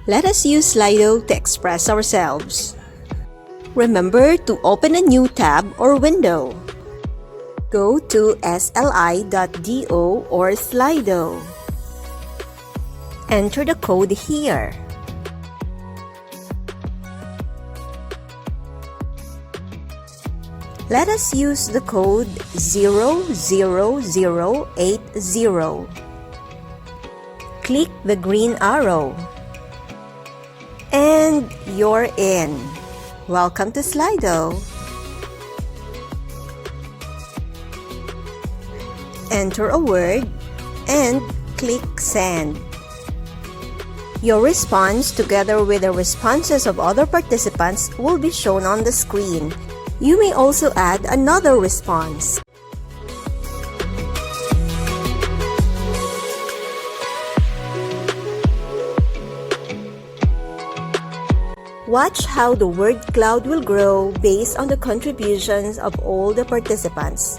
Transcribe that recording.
Let us use Slido to express ourselves. Remember to open a new tab or window. Go to sli.do or Slido. Enter the code here. Let us use the code 00080. Click the green arrow. And you're in. Welcome to Slido. Enter a word and click Send. Your response together with the responses of other participants will be shown on the screen. You may also add another response. Watch how the word cloud will grow based on the contributions of all the participants.